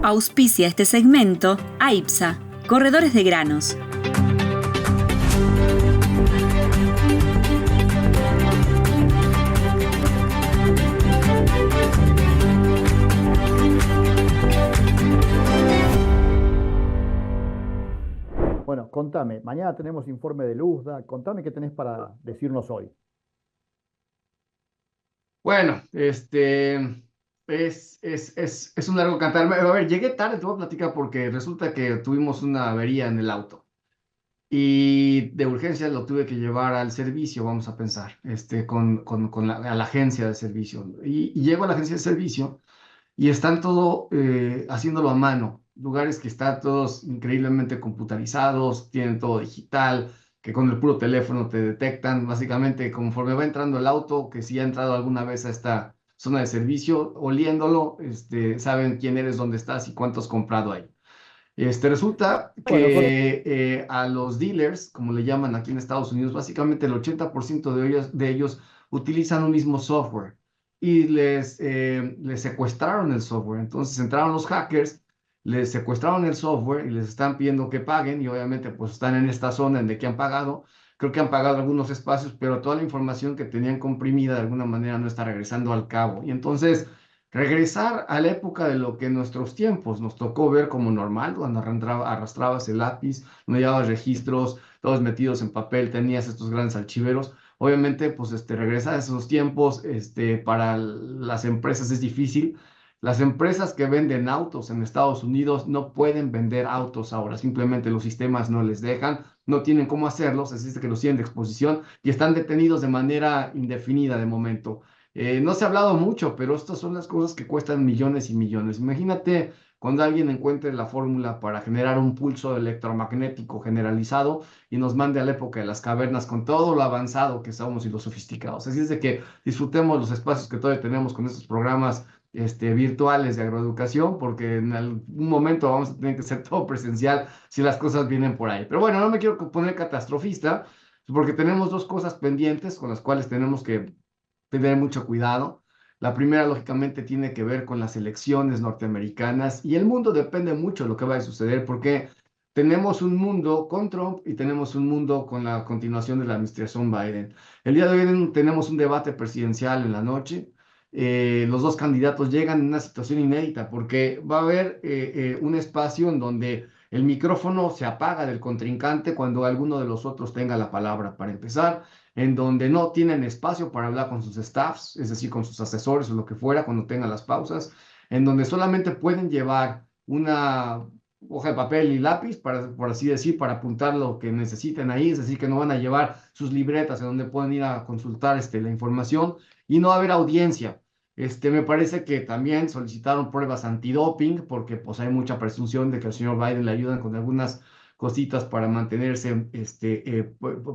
Auspicia este segmento AIPSA, Corredores de Granos. Bueno, contame, mañana tenemos informe de Luzda, contame qué tenés para decirnos hoy. Bueno, es un largo cantar. A ver, llegué tarde, te voy a platicar porque resulta que tuvimos una avería en el auto y de urgencia lo tuve que llevar al servicio, vamos a pensar, a la agencia de servicio. Y llego a la agencia de servicio y están todo haciéndolo a mano. Lugares que están todos increíblemente computarizados, tienen todo digital, que con el puro teléfono te detectan. Básicamente, conforme va entrando el auto, que si ha entrado alguna vez a esta zona de servicio, oliéndolo, saben quién eres, dónde estás y cuánto has comprado ahí. Resulta Bueno, que a los dealers, como le llaman aquí en Estados Unidos, básicamente el 80% de ellos utilizan un mismo software y les secuestraron el software. Entonces entraron los hackers, les secuestraron el software y les están pidiendo que paguen y obviamente pues están en esta zona en de que han pagado. Creo que han pagado algunos espacios, pero toda la información que tenían comprimida de alguna manera no está regresando al cabo. Y entonces regresar a la época de lo que en nuestros tiempos nos tocó ver como normal, cuando arrastrabas el lápiz, no llevabas registros, todos metidos en papel, tenías estos grandes archiveros. Obviamente, pues regresar a esos tiempos, para las empresas es difícil. Las empresas que venden autos en Estados Unidos no pueden vender autos ahora, simplemente los sistemas no les dejan, no tienen cómo hacerlos, así es que los tienen de exposición y están detenidos de manera indefinida de momento. No se ha hablado mucho, pero estas son las cosas que cuestan millones y millones. Imagínate cuando alguien encuentre la fórmula para generar un pulso electromagnético generalizado y nos mande a la época de las cavernas con todo lo avanzado que somos y lo sofisticados. Así es de que disfrutemos los espacios que todavía tenemos con estos programas virtuales de agroeducación, porque en algún momento vamos a tener que hacer todo presencial si las cosas vienen por ahí. Pero bueno, no me quiero poner catastrofista, porque tenemos dos cosas pendientes con las cuales tenemos que tener mucho cuidado. La primera, lógicamente, tiene que ver con las elecciones norteamericanas y el mundo depende mucho de lo que va a suceder porque tenemos un mundo con Trump y tenemos un mundo con la continuación de la administración Biden. El día de hoy tenemos un debate presidencial en la noche. Los dos candidatos llegan en una situación inédita porque va a haber un espacio en donde el micrófono se apaga del contrincante cuando alguno de los otros tenga la palabra para empezar, en donde no tienen espacio para hablar con sus staffs, es decir, con sus asesores o lo que fuera cuando tengan las pausas, en donde solamente pueden llevar una hoja de papel y lápiz, por así decir, para apuntar lo que necesiten ahí, es decir, que no van a llevar sus libretas en donde pueden ir a consultar la información y no va a haber audiencia. Me parece que también solicitaron pruebas antidoping porque pues hay mucha presunción de que al señor Biden le ayudan con algunas cositas para mantenerse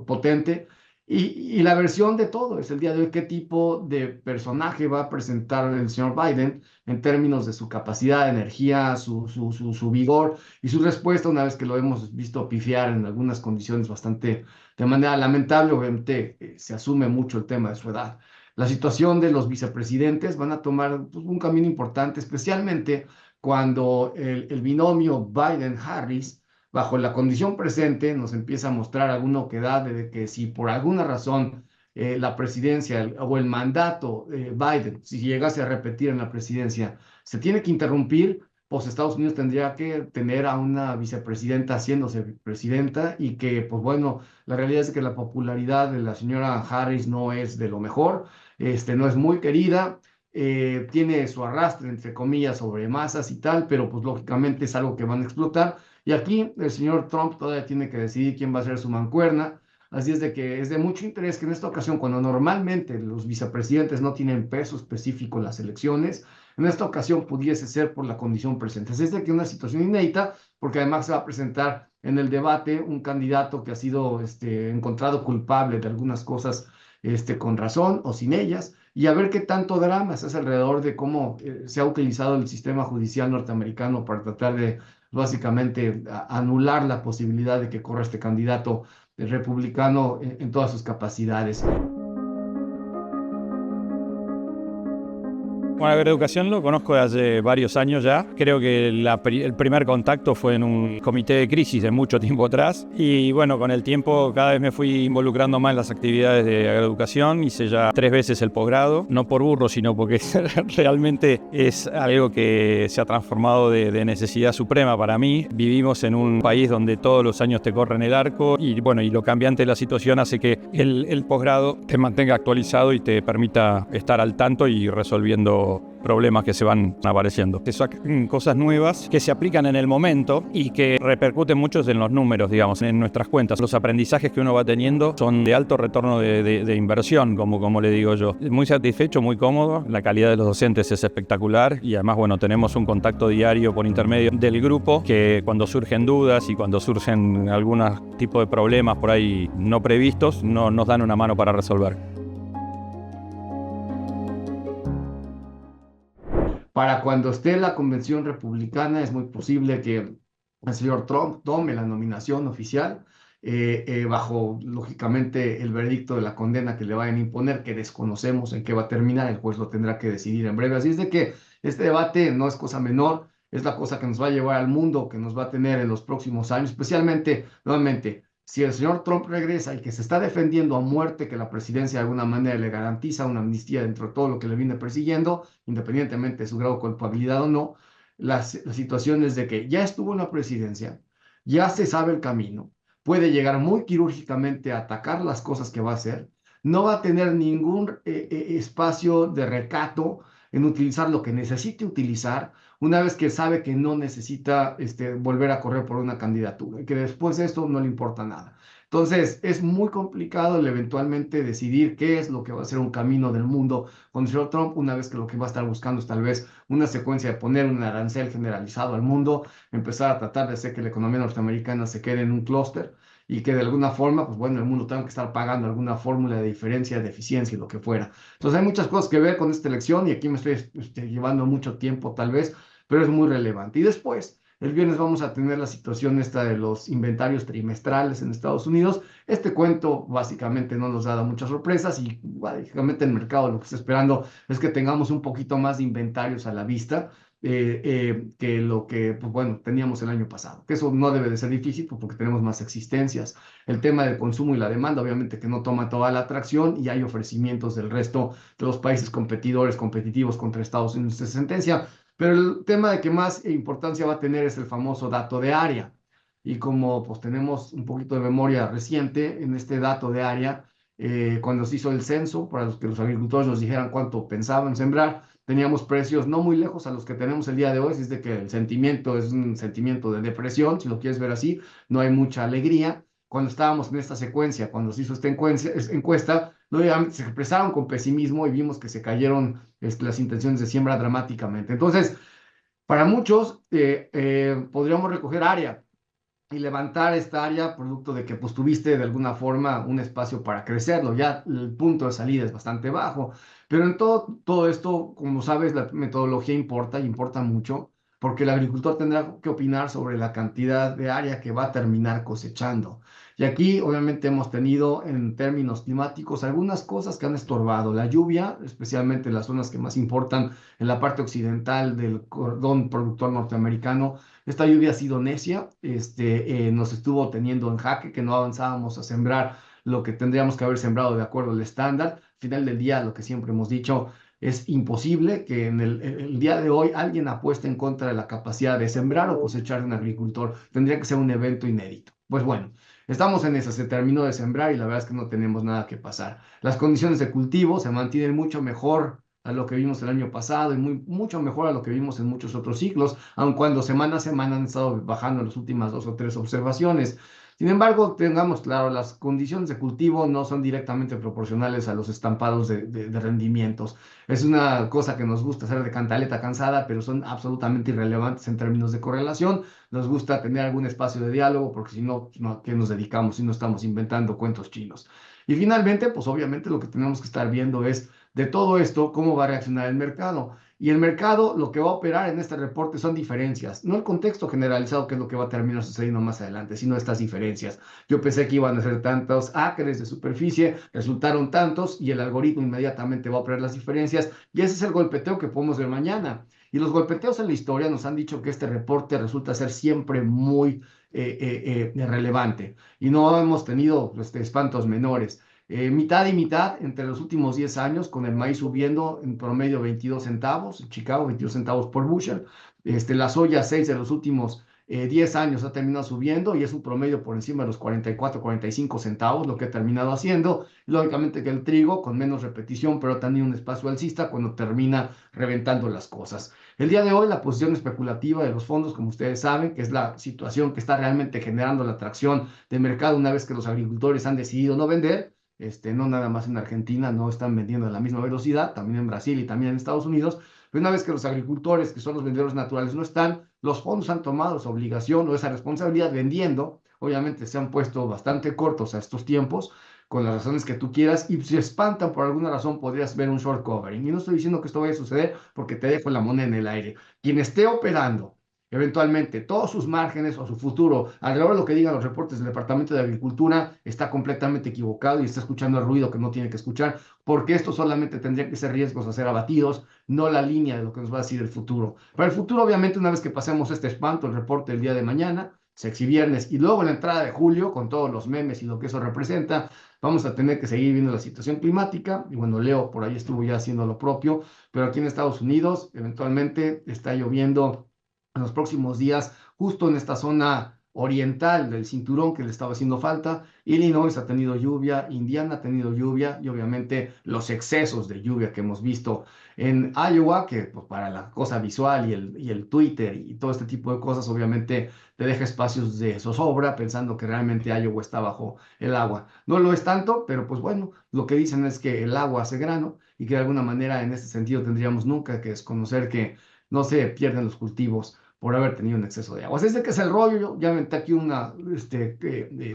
potente. Y la versión de todo es el día de hoy, qué tipo de personaje va a presentar el señor Biden en términos de su capacidad, energía, su vigor y su respuesta una vez que lo hemos visto pifiar en algunas condiciones bastante de manera lamentable. Obviamente se asume mucho el tema de su edad. La situación de los vicepresidentes van a tomar pues, un camino importante, especialmente cuando el binomio Biden-Harris bajo la condición presente nos empieza a mostrar alguna oquedad de que si por alguna razón la presidencia o el mandato Biden, si llegase a repetir en la presidencia, se tiene que interrumpir, pues Estados Unidos tendría que tener a una vicepresidenta haciéndose presidenta y que, pues bueno, la realidad es que la popularidad de la señora Harris no es de lo mejor, no es muy querida. Tiene su arrastre, entre comillas, sobre masas y tal, pero pues lógicamente es algo que van a explotar. Y aquí el señor Trump todavía tiene que decidir quién va a ser su mancuerna. Así es de que es de mucho interés que en esta ocasión, cuando normalmente los vicepresidentes no tienen peso específico en las elecciones, en esta ocasión pudiese ser por la condición presente. Así es de que una situación inédita, porque además se va a presentar en el debate un candidato que ha sido encontrado culpable de algunas cosas con razón o sin ellas, y a ver qué tanto drama se hace alrededor de cómo se ha utilizado el sistema judicial norteamericano para tratar de básicamente anular la posibilidad de que corra este candidato republicano en todas sus capacidades. Bueno, agroeducación lo conozco desde hace varios años ya. Creo que el primer contacto fue en un comité de crisis de mucho tiempo atrás. Y bueno, con el tiempo cada vez me fui involucrando más en las actividades de agroeducación. Hice ya 3 veces el posgrado, no por burro, sino porque realmente es algo que se ha transformado de necesidad suprema para mí. Vivimos en un país donde todos los años te corren el arco y bueno, y lo cambiante de la situación hace que el posgrado te mantenga actualizado y te permita estar al tanto y resolviendo problemas que se van apareciendo. Se sacan cosas nuevas que se aplican en el momento y que repercuten mucho en los números, digamos, en nuestras cuentas. Los aprendizajes que uno va teniendo son de alto retorno de inversión, como le digo yo. Muy satisfecho, muy cómodo. La calidad de los docentes es espectacular y además, bueno, tenemos un contacto diario por intermedio del grupo que cuando surgen dudas y cuando surgen algún tipo de problemas por ahí no previstos, nos dan una mano para resolver. Para cuando esté la convención republicana, es muy posible que el señor Trump tome la nominación oficial bajo, lógicamente, el veredicto de la condena que le vayan a imponer, que desconocemos en qué va a terminar. El juez lo tendrá que decidir en breve. Así es de que este debate no es cosa menor, es la cosa que nos va a llevar al mundo, que nos va a tener en los próximos años, especialmente, nuevamente, si el señor Trump regresa y que se está defendiendo a muerte que la presidencia de alguna manera le garantiza una amnistía dentro de todo lo que le viene persiguiendo, independientemente de su grado de culpabilidad o no, la situación es de que ya estuvo en la presidencia, ya se sabe el camino, puede llegar muy quirúrgicamente a atacar las cosas que va a hacer, no va a tener ningún espacio de recato en utilizar lo que necesite utilizar, una vez que sabe que no necesita volver a correr por una candidatura y que después de esto no le importa nada. Entonces, es muy complicado el eventualmente decidir qué es lo que va a ser un camino del mundo con el señor Trump, una vez que lo que va a estar buscando es tal vez una secuencia de poner un arancel generalizado al mundo, empezar a tratar de hacer que la economía norteamericana se quede en un clúster y que de alguna forma, pues bueno, el mundo tenga que estar pagando alguna fórmula de diferencia, de eficiencia y lo que fuera. Entonces, hay muchas cosas que ver con esta elección y aquí me estoy llevando mucho tiempo tal vez, pero es muy relevante. Y después, el viernes vamos a tener la situación esta de los inventarios trimestrales en Estados Unidos. Este cuento básicamente no nos da muchas sorpresas y básicamente el mercado lo que está esperando es que tengamos un poquito más de inventarios a la vista que lo que, pues bueno, teníamos el año pasado. Que eso no debe de ser difícil pues, porque tenemos más existencias. El tema del consumo y la demanda, obviamente que no toma toda la atracción y hay ofrecimientos del resto de los países competitivos contra Estados Unidos de sentencia. Pero el tema de que más importancia va a tener es el famoso dato de área. Y como pues tenemos un poquito de memoria reciente en este dato de área, cuando se hizo el censo, para que los agricultores nos dijeran cuánto pensaban sembrar, teníamos precios no muy lejos a los que tenemos el día de hoy, es de que el sentimiento es un sentimiento de depresión, si lo quieres ver así, no hay mucha alegría. Cuando estábamos en esta secuencia, cuando se hizo esta encuesta, se expresaron con pesimismo y vimos que se cayeron las intenciones de siembra dramáticamente. Entonces, para muchos, podríamos recoger área y levantar esta área producto de que pues tuviste de alguna forma un espacio para crecerlo. Ya el punto de salida es bastante bajo, pero en todo esto, como sabes, la metodología importa y importa mucho porque el agricultor tendrá que opinar sobre la cantidad de área que va a terminar cosechando. Y aquí obviamente hemos tenido en términos climáticos algunas cosas que han estorbado. La lluvia, especialmente en las zonas que más importan en la parte occidental del cordón productor norteamericano, esta lluvia ha sido necia, nos estuvo teniendo en jaque, que no avanzábamos a sembrar lo que tendríamos que haber sembrado de acuerdo al estándar. Al final del día, lo que siempre hemos dicho, es imposible que en el día de hoy alguien apueste en contra de la capacidad de sembrar o cosechar de un agricultor. Tendría que ser un evento inédito. Pues bueno, estamos en eso, se terminó de sembrar y la verdad es que no tenemos nada que pasar. Las condiciones de cultivo se mantienen mucho mejor a lo que vimos el año pasado y mucho mejor a lo que vimos en muchos otros ciclos, aun cuando semana a semana han estado bajando en las últimas 2 o 3 observaciones. Sin embargo, tengamos claro, las condiciones de cultivo no son directamente proporcionales a los estampados de rendimientos. Es una cosa que nos gusta hacer de cantaleta cansada, pero son absolutamente irrelevantes en términos de correlación. Nos gusta tener algún espacio de diálogo, porque si no, ¿a qué nos dedicamos si no estamos inventando cuentos chinos? Y finalmente, pues obviamente lo que tenemos que estar viendo es de todo esto, cómo va a reaccionar el mercado. Y el mercado lo que va a operar en este reporte son diferencias, no el contexto generalizado que es lo que va a terminar sucediendo más adelante, sino estas diferencias. Yo pensé que iban a ser tantos acres de superficie, resultaron tantos y el algoritmo inmediatamente va a operar las diferencias y ese es el golpeteo que podemos ver mañana. Y los golpeteos en la historia nos han dicho que este reporte resulta ser siempre muy relevante y no hemos tenido espantos menores. Mitad y mitad entre los últimos 10 años, con el maíz subiendo en promedio 22 centavos, en Chicago 22 centavos por bushel, la soya 6 de los últimos 10 años ha terminado subiendo y es un promedio por encima de los 44, 45 centavos, lo que ha terminado haciendo. Lógicamente que el trigo con menos repetición, pero también un espacio alcista cuando termina reventando las cosas. El día de hoy la posición especulativa de los fondos, como ustedes saben, que es la situación que está realmente generando la atracción del mercado una vez que los agricultores han decidido no vender, no nada más en Argentina, no están vendiendo a la misma velocidad, también en Brasil y también en Estados Unidos, pero una vez que los agricultores, que son los vendedores naturales, no están, los fondos han tomado esa obligación o esa responsabilidad vendiendo, obviamente se han puesto bastante cortos a estos tiempos, con las razones que tú quieras, y si espantan por alguna razón, podrías ver un short covering. Y no estoy diciendo que esto vaya a suceder porque te dejo la moneda en el aire. Quien esté operando eventualmente todos sus márgenes o su futuro alrededor de lo que digan los reportes del Departamento de Agricultura está completamente equivocado y está escuchando el ruido que no tiene que escuchar, porque esto solamente tendría que ser riesgos a ser abatidos, no la línea de lo que nos va a decir el futuro. Para el futuro, obviamente, una vez que pasemos este espanto, el reporte del día de mañana, sexy viernes, y luego la entrada de julio, con todos los memes y lo que eso representa, vamos a tener que seguir viendo la situación climática, y bueno, Leo por ahí estuvo ya haciendo lo propio, pero aquí en Estados Unidos, eventualmente está lloviendo en los próximos días, justo en esta zona oriental del cinturón que le estaba haciendo falta. Illinois ha tenido lluvia, Indiana ha tenido lluvia y obviamente los excesos de lluvia que hemos visto en Iowa, que pues, para la cosa visual y el Twitter y todo este tipo de cosas, obviamente te deja espacios de zozobra pensando que realmente Iowa está bajo el agua. No lo es tanto, pero pues bueno, lo que dicen es que el agua hace grano y que de alguna manera en ese sentido tendríamos nunca que desconocer que no se pierden los cultivos por haber tenido un exceso de agua. Así es de que es el rollo, yo ya inventé aquí una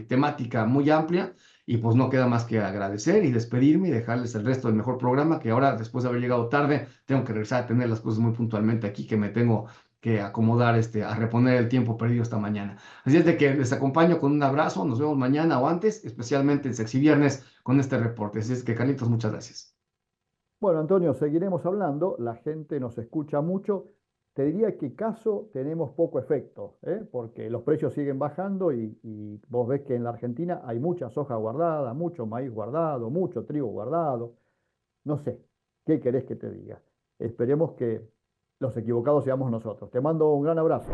temática muy amplia y pues no queda más que agradecer y despedirme y dejarles el resto del mejor programa que ahora, después de haber llegado tarde, tengo que regresar a tener las cosas muy puntualmente aquí que me tengo que acomodar, a reponer el tiempo perdido esta mañana. Así es de que les acompaño con un abrazo, nos vemos mañana o antes, especialmente en Sexy Viernes con este reporte. Así es que, Carlitos, muchas gracias. Bueno, Antonio, seguiremos hablando. La gente nos escucha mucho. Te diría que caso tenemos poco efecto, porque los precios siguen bajando y vos ves que en la Argentina hay mucha soja guardada, mucho maíz guardado, mucho trigo guardado. No sé, ¿qué querés que te diga? Esperemos que los equivocados seamos nosotros. Te mando un gran abrazo.